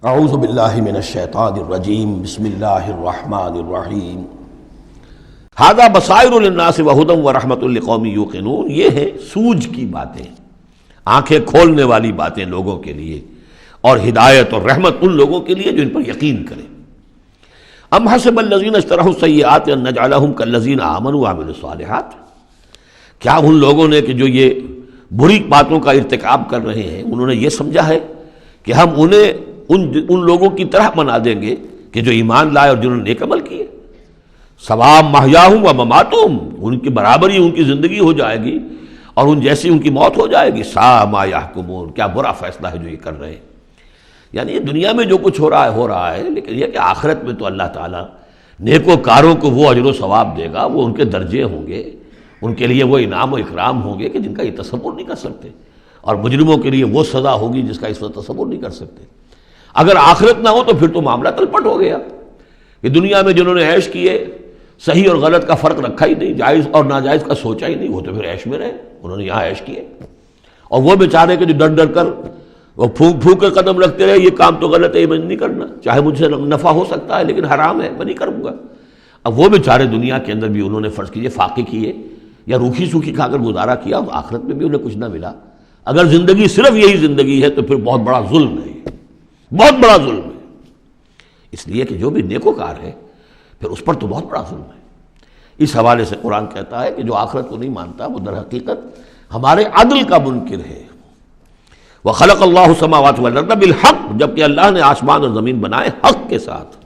اعوذ باللہ من الشیطان الرجیم بسم اللہ الرحمن الرحیم ھذا بصائر للناس وہدی ورحمۃ لقوم یوقنون۔ یہ ہے سوجھ کی باتیں، آنکھیں کھولنے والی باتیں لوگوں کے لیے، اور ہدایت اور رحمت ان لوگوں کے لیے جو ان پر یقین کریں۔ ام حسب الذین اجترحوا السیئات ان نجعلہم کالذین آمنوا وعملوا الصالحات، کیا ان لوگوں نے کہ جو یہ بری باتوں کا ارتکاب کر رہے ہیں انہوں نے یہ سمجھا ہے کہ ہم انہیں ان لوگوں کی طرح بنا دیں گے کہ جو ایمان لائے اور جنہوں نے نیک عمل کیے؟ سواء محیاہم و مماتہم، ان کی برابری ان کی زندگی ہو جائے گی اور ان جیسی ان کی موت ہو جائے گی۔ ساء ما یحکمون، کیا برا فیصلہ ہے جو یہ کر رہے ہیں۔ یعنی یہ دنیا میں جو کچھ ہو رہا ہے، لیکن یہ کہ آخرت میں تو اللہ تعالیٰ نیکوکاروں کو وہ اجر و ثواب دے گا، وہ ان کے درجے ہوں گے، ان کے لیے وہ انعام و اکرام ہوں گے کہ جن کا یہ تصور نہیں کر سکتے، اور مجرموں کے لیے وہ سزا ہوگی جس کا اس وقت تصور نہیں کر سکتے۔ اگر آخرت نہ ہو تو پھر تو معاملہ تلپٹ ہو گیا کہ دنیا میں جنہوں نے عیش کیے، صحیح اور غلط کا فرق رکھا ہی نہیں، جائز اور ناجائز کا سوچا ہی نہیں، وہ تو پھر عیش میں رہے، انہوں نے یہاں عیش کیے۔ اور وہ بیچارے کہ جو ڈر ڈر کر وہ پھونک پھونک کے قدم رکھتے رہے، یہ کام تو غلط ہے، یہ میں نہیں کرنا، چاہے مجھ سے نفع ہو سکتا ہے لیکن حرام ہے، میں نہیں کروں گا۔ اب وہ بیچارے دنیا کے اندر بھی انہوں نے فرض کیجئے فاقے کیے یا روکھی سوکھی کھا کر گزارا کیا، تو آخرت میں بھی انہیں کچھ نہ ملا۔ اگر زندگی صرف یہی زندگی ہے تو پھر بہت بڑا ظلم ہے، بہت بڑا ظلم ہے۔ اس لیے کہ جو بھی نیکوکار ہے پھر اس پر تو بہت بڑا ظلم ہے۔ اس حوالے سے قرآن کہتا ہے کہ جو آخرت کو نہیں مانتا وہ در حقیقت ہمارے عدل کا منکر ہے۔ وَخَلَقَ اللَّهُ السَّمَاوَاتِ وَالْأَرْضَ بِالْحَقِّ، جبکہ اللہ نے آسمان اور زمین بنائے حق کے ساتھ،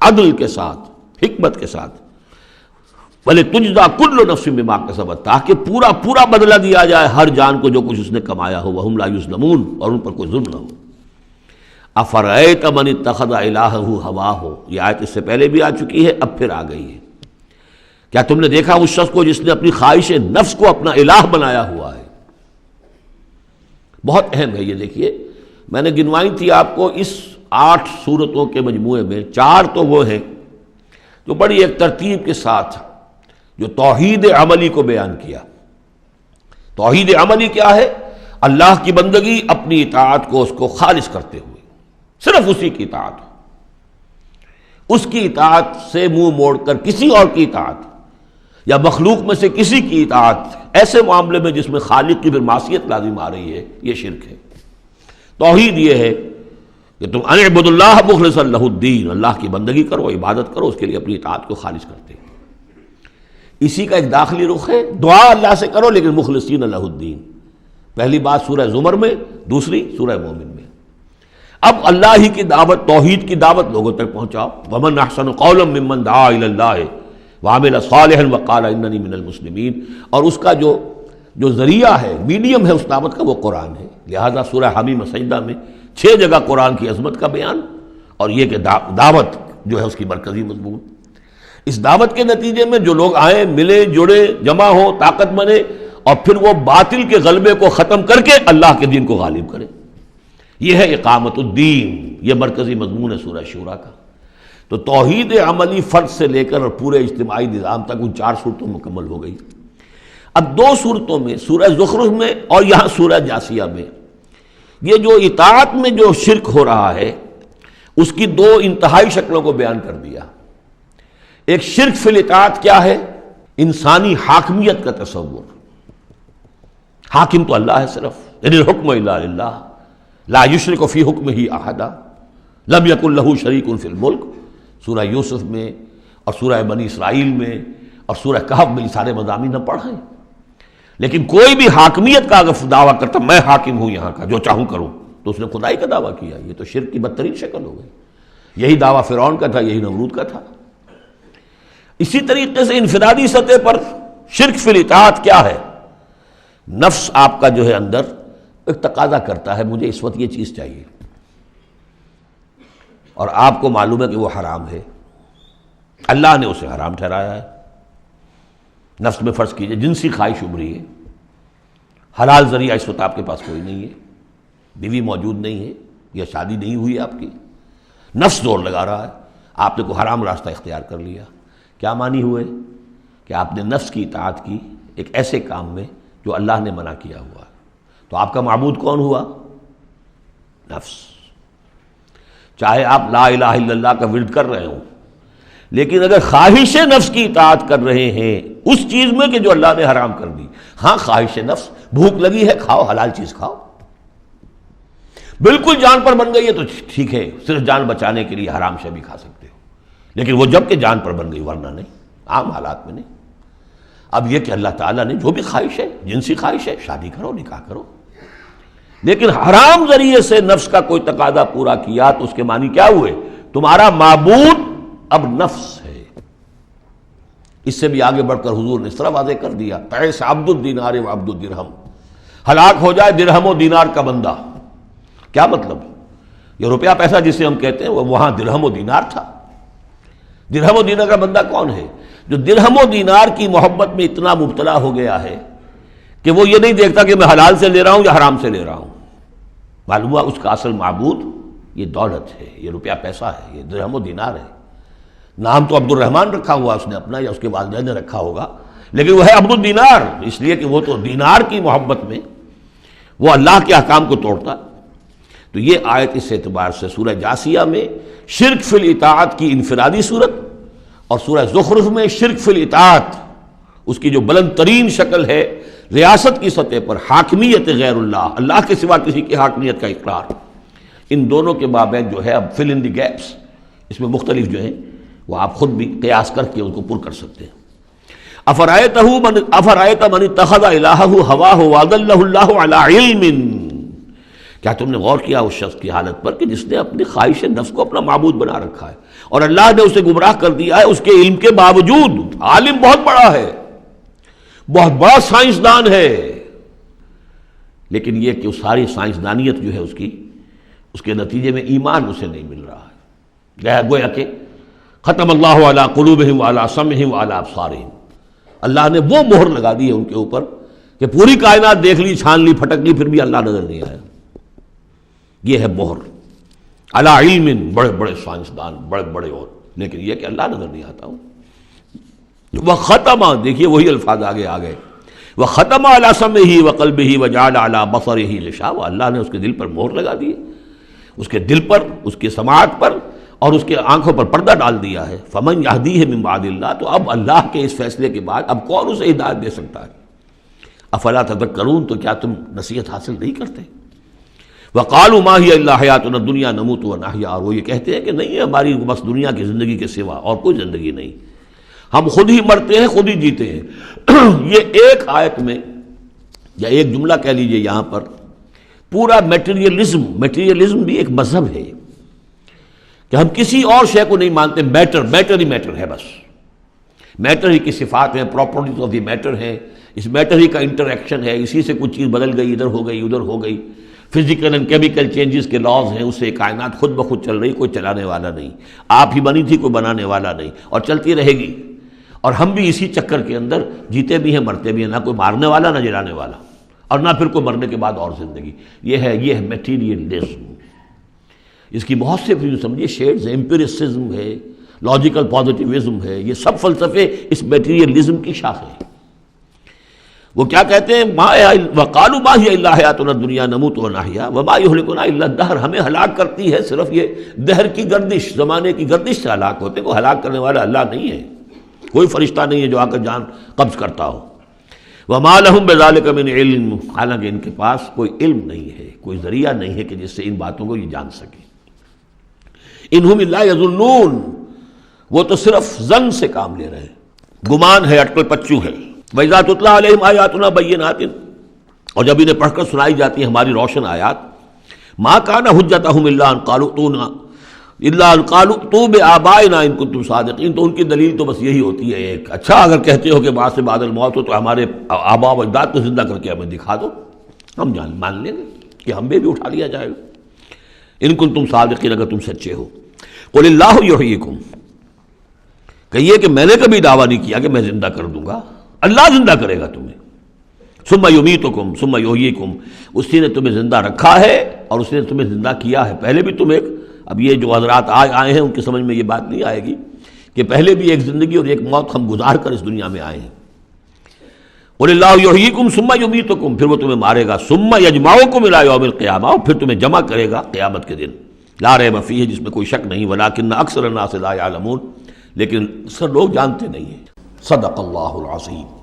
عدل کے ساتھ، حکمت کے ساتھ۔ وَلِتُجْزَىٰ كُلُّ نَفْسٍ بِمَا كَسَبَتْ، تاکہ پورا بدلہ دیا جائے ہر جان کو جو کچھ اس نے کمایا ہو، وَهُمْ لَا يُظْلَمُونَ، اور ان پر کوئی ظلم نہ ہو۔ أَفَرَأَيْتَ مَنِ اتَّخَذَ إِلَٰهَهُ هَوَاهُ، یہ آیت اس سے پہلے بھی آ چکی ہے، اب پھر آ گئی ہے۔ کیا تم نے دیکھا اس شخص کو جس نے اپنی خواہش نفس کو اپنا الہ بنایا ہوا ہے؟ بہت اہم ہے یہ۔ دیکھیے میں نے گنوائی تھی آپ کو اس 8 صورتوں کے مجموعے میں 4 تو وہ ہیں جو بڑی ایک ترتیب کے ساتھ جو توحید عملی کو بیان کیا۔ توحید عملی کیا ہے؟ اللہ کی بندگی، اپنی اطاعت کو اس کو خالص کرتے ہوئے، صرف اسی کی اطاعت، اس کی اطاعت سے منہ موڑ کر کسی اور کی اطاعت یا مخلوق میں سے کسی کی اطاعت ایسے معاملے میں جس میں خالق کی پھر معصیت لازم آ رہی ہے، یہ شرک ہے۔ توحید یہ ہے کہ تم ان اعبدوا اللہ مخلصا لہ الدین، اللہ کی بندگی کرو، عبادت کرو، اس کے لیے اپنی اطاعت کو خالص کرتے ہیں۔ اسی کا ایک داخلی رخ ہے، دعا اللہ سے کرو لیکن مخلصین لہ الدین۔ پہلی بات سورہ زمر میں، دوسری سورہ مومن میں۔ اب اللہ ہی کی دعوت، توحید کی دعوت لوگوں تک پہنچاؤ۔ ومن احسن قولا ممن دعا الی اللہ وعمل صالحا وقال اننی من المسلمین، اور اس کا جو ذریعہ ہے، میڈیم ہے اس دعوت کا، وہ قرآن ہے۔ لہذا سورہ حمیم سجدہ میں 6 جگہ قرآن کی عظمت کا بیان، اور یہ کہ دعوت جو ہے اس کی مرکزی مضمون۔ اس دعوت کے نتیجے میں جو لوگ آئیں، ملے، جڑے، جمع ہو، طاقت بنے، اور پھر وہ باطل کے غلبے کو ختم کر کے اللہ کے دین کو غالب کرے۔ یہ ہے اقامت الدین، یہ مرکزی مضمون ہے سورہ شورى کا۔ تو توحید عملی فرد سے لے کر اور پورے اجتماعی نظام تک ان 4 صورتوں مکمل ہو گئی۔ اب 2 صورتوں میں، سورہ زخرف میں اور یہاں سورہ جاثیہ میں، یہ جو اطاعت میں جو شرک ہو رہا ہے اس کی 2 انتہائی شکلوں کو بیان کر دیا۔ ایک شرک فی الاطاعت کیا ہے؟ انسانی حاکمیت کا تصور، حاکم تو اللہ ہے صرف، یعنی الحکم الا للہ لا یشرک فی حکمہ احدا لم یکن لہ شریک فی الملک، سورہ یوسف میں اور سورہ بنی اسرائیل میں اور سورہ کہف میں یہ سارے مضامین ہم پڑھ رہے ہیں۔ لیکن کوئی بھی حاکمیت کا اگر دعویٰ کرتا میں حاکم ہوں یہاں کا، جو چاہوں کروں، تو اس نے خدائی کا دعویٰ کیا۔ یہ تو شرک کی بدترین شکل ہو گئی۔ یہی دعویٰ فرعون کا تھا، یہی نمرود کا تھا۔ اسی طریقے سے انفرادی سطح پر شرک فی الاطاعت کیا ہے؟ نفس آپ کا جو ہے اندر ایک تقاضا کرتا ہے مجھے اس وقت یہ چیز چاہیے، اور آپ کو معلوم ہے کہ وہ حرام ہے، اللہ نے اسے حرام ٹھہرایا ہے۔ نفس میں فرض کیجئے جنسی خواہش ابھری ہے، حلال ذریعہ اس وقت آپ کے پاس کوئی نہیں ہے، بیوی موجود نہیں ہے یا شادی نہیں ہوئی ہے آپ کی، نفس زور لگا رہا ہے، آپ نے کوئی حرام راستہ اختیار کر لیا۔ کیا معنی ہوئے؟ کہ آپ نے نفس کی اطاعت کی ایک ایسے کام میں جو اللہ نے منع کیا ہوا ہے۔ تو آپ کا معبود کون ہوا؟ نفس۔ چاہے آپ لا الہ الا اللہ کا ورد کر رہے ہوں، لیکن اگر خواہش نفس کی اطاعت کر رہے ہیں اس چیز میں کہ جو اللہ نے حرام کر دی، ہاں خواہش نفس، بھوک لگی ہے کھاؤ، حلال چیز کھاؤ، بالکل جان پر بن گئی ہے تو ٹھیک ہے، صرف جان بچانے کے لیے حرام شے بھی کھا سکتے ہو، لیکن وہ جب کہ جان پر بن گئی، ورنہ نہیں، عام حالات میں نہیں۔ اب یہ کہ اللہ تعالیٰ نے جو بھی خواہش ہے، جنسی خواہش ہے، شادی کرو، نکاح کرو، لیکن حرام ذریعے سے نفس کا کوئی تقاضا پورا کیا تو اس کے معنی کیا ہوئے؟ تمہارا معبود اب نفس ہے۔ اس سے بھی آگے بڑھ کر حضور نے اس طرح واضح کر دیا، تعس عبد الدینار و عبد الدرہم، ہلاک ہو جائے درہم و دینار کا بندہ۔ کیا مطلب؟ یہ روپیہ پیسہ جسے ہم کہتے ہیں وہ وہاں درہم و دینار تھا۔ درہم و دینار کا بندہ کون ہے؟ جو درہم و دینار کی محبت میں اتنا مبتلا ہو گیا ہے کہ وہ یہ نہیں دیکھتا کہ میں حلال سے لے رہا ہوں یا حرام سے لے رہا ہوں۔ معلوم ہوا اس کا اصل معبود یہ دولت ہے، یہ روپیہ پیسہ ہے، یہ درہم و دینار ہے۔ نام تو عبد الرحمن رکھا ہوا اس نے اپنا، یا اس کے والدین نے رکھا ہوگا، لیکن وہ ہے عبد الدینار، اس لیے کہ وہ تو دینار کی محبت میں وہ اللہ کے احکام کو توڑتا۔ تو یہ آیت اس اعتبار سے سورہ جاسیہ میں شرک فی الاطاعت کی انفرادی صورت، اور سورہ زخرف میں شرک فی الاطاعت اس کی جو بلند ترین شکل ہے ریاست کی سطح پر، حاکمیت غیر اللہ، اللہ کے سوا کسی کی حاکمیت کا اقرار، ان دونوں کے مابین جو ہے اب فل ان دی گیپس اس میں مختلف جو ہیں وہ آپ خود بھی قیاس کر کے ان کو پر کر سکتے ہیں۔ افرأیت من اتخذ الہہ ہواہ واضلہ اللہ علی علم، کیا تم نے غور کیا اس شخص کی حالت پر کہ جس نے اپنی خواہش نفس کو اپنا معبود بنا رکھا ہے، اور اللہ نے اسے گمراہ کر دیا ہے اس کے علم کے باوجود۔ عالم بہت بڑا ہے، بہت بڑا سائنسدان ہے، لیکن یہ کہ ساری سائنسدانیت جو ہے اس کے نتیجے میں ایمان اسے نہیں مل رہا ہے۔ گویا کہ ختم اللہ علی قلوبہم وعلی سمعہم وعلی ابصارہم، اللہ نے وہ مہر لگا دی ہے ان کے اوپر کہ پوری کائنات دیکھ لی، چھان لی، پھٹک لی، پھر بھی اللہ نظر نہیں آیا۔ یہ ہے مہر علی علم، بڑے بڑے سائنسدان، بڑے بڑے، اور لیکن یہ کہ اللہ نظر نہیں آتا ہوں۔ وختم، دیکھیے وہی الفاظ آگے آ گئے، وختم علی سمعہ وقلبہ وجعل علی بصرہ غشاوہ، اللہ نے اس کے دل پر مہر لگا دی، اس کے دل پر، اس کی سماعت پر اور اس کے آنکھوں پر پردہ ڈال دیا ہے۔ فمن یہدیہ من بعد اللہ، تو اب اللہ کے اس فیصلے کے بعد اب کون اسے ہدایت دے سکتا ہے؟ افلا تذکرون، تو کیا تم نصیحت حاصل نہیں کرتے؟ وقالوا ما هي الا حیاتنا الدنیا نموت ونحیا، اور وہ یہ کہتے ہیں کہ نہیں ہے ہماری بس دنیا کی زندگی کے سوا اور کوئی زندگی نہیں، ہم خود ہی مرتے ہیں خود ہی جیتے ہیں۔ یہ ایک آیت میں یا ایک جملہ کہہ لیجئے یہاں پر پورا میٹیریلزم بھی ایک مذہب ہے کہ ہم کسی اور شے کو نہیں مانتے، میٹر ہی میٹر ہے، بس میٹر ہی کی صفات ہیں، پراپرٹیز آف دی میٹر ہیں، اس میٹر ہی کا انٹریکشن ہے، اسی سے کچھ چیز بدل گئی، ادھر ہو گئی ادھر ہو گئی، فزیکل اینڈ کیمیکل چینجز کے لاز ہیں، اس سے کائنات خود بخود چل رہی، کوئی چلانے والا نہیں، آپ ہی بنی تھی کوئی بنانے والا نہیں، اور چلتی رہے گی، اور ہم بھی اسی چکر کے اندر جیتے بھی ہیں مرتے بھی ہیں، نہ کوئی مارنے والا نہ جلانے والا، اور نہ پھر کوئی مرنے کے بعد اور زندگی۔ یہ ہے میٹیریلزم، اس کی بہت سے پھر سمجھیے شیڈز ہیں، ایمپیریسزم ہے، لاجیکل پازیٹیوزم ہے، یہ سب فلسفے اس میٹیریلزم کی شاخیں ہیں۔ وہ کیا کہتے ہیں؟ وقالوا ما هي الا حیاتنا الدنیا نموت ونحیا وما یہلکنا الا الدہر، ہمیں ہلاک کرتی ہے صرف یہ دہر کی گردش، زمانے کی گردش سے ہلاک ہوتے، کوئی ہلاک کرنے والا اللہ نہیں ہے، کوئی فرشتہ نہیں ہے جو آ کر جان قبض کرتا ہو۔ وما لهم بذلک من علم، حالانکہ ان کے پاس کوئی علم نہیں ہے، کوئی ذریعہ نہیں ہے کہ جس سے ان باتوں کو یہ جان سکے۔ انہم الا یظنون، وہ تو صرف ظن سے کام لے رہے ہیں، گمان ہے، اٹکل پچو ہے۔ وَإِذَا تُتْلَىٰ عَلَيْهِمْ آيَاتُنَا بَيِّنَاتٍ، اور جب انہیں پڑھ کر سنائی جاتی ہیں ہماری روشن آیات، مَا كَانَ حُجَّتُهُمْ إِلَّا أَن قَالُوا ائْتُوا بِآبَائِنَا إِن كُنتُمْ صَادِقِينَ، تو ان کی دلیل تو بس یہی ہوتی ہے ایک، اچھا اگر کہتے ہو کہ بعد سے بعد الموت ہو تو ہمارے آباء و اجداد کو زندہ کر کے ہمیں دکھا دو، ہم مان لیں گے کہ ہم بھی اٹھا لیا جائے گا، ان کنتم صادقین، اگر تم سچے ہو۔ قُلِ اللَّهُ يُحْيِيكُمْ، کہیے کہ میں نے کبھی دعویٰ نہیں کیا کہ میں زندہ کر دوں گا، اللہ زندہ کرے گا تمہیں۔ ثم یمیتکم ثم یحییکم، اسی نے تمہیں زندہ رکھا ہے اور اس نے تمہیں زندہ کیا ہے، پہلے بھی تم ایک، اب یہ جو حضرات آج آئے ہیں ان کی سمجھ میں یہ بات نہیں آئے گی کہ پہلے بھی ایک زندگی اور ایک موت ہم گزار کر اس دنیا میں آئے ہیں۔ قل اللہ یحییکم ثم یمیتکم، پھر وہ تمہیں مارے گا، ثم یجمعکم الی یوم القیامہ، اور پھر تمہیں جمع کرے گا قیامت کے دن۔ لا ریب فیہ جس میں کوئی شک نہیں، ولکن اکثر الناس لا یعلمون لیکن اکثر لوگ جانتے نہیں ہیں۔ صدق اللہ العظیم۔